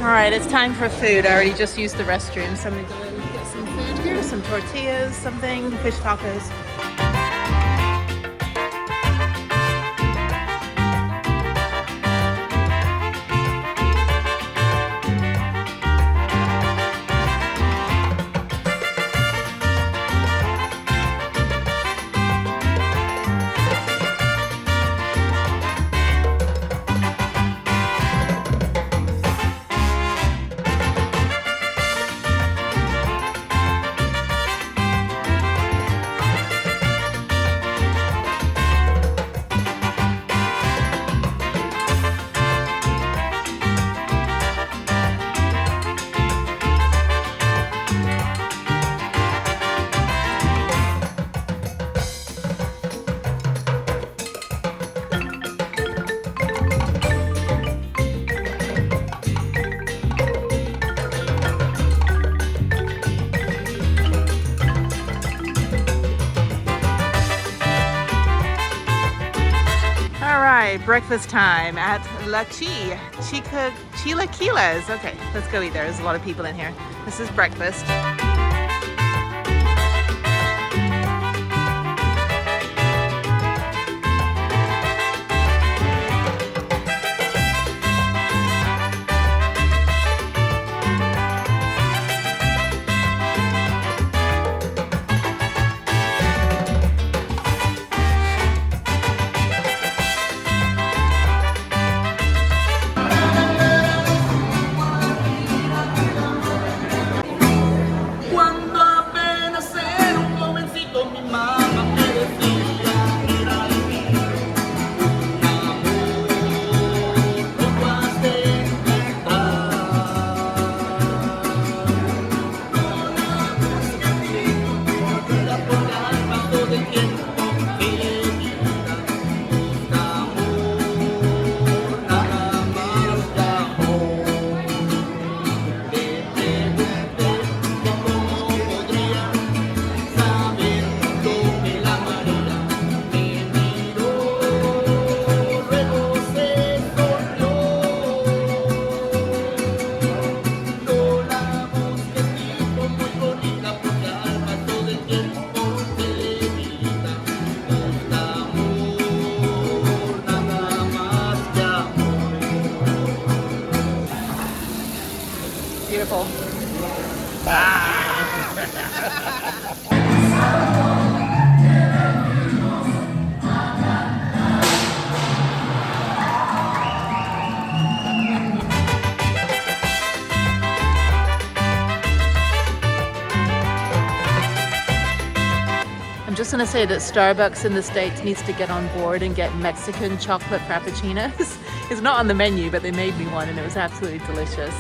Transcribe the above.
Alright, it's time for food. I already just used the restroom, so I'm gonna go in and get some food here. Some tortillas, something, fish tacos. Breakfast time at La Chilaquiles. Okay, let's go eat there. There's a lot of people in here. This is breakfast. Beautiful. I'm just going to say that Starbucks in the States needs to get on board and get Mexican chocolate frappuccinos. It's not on the menu, but they made me one and it was absolutely delicious.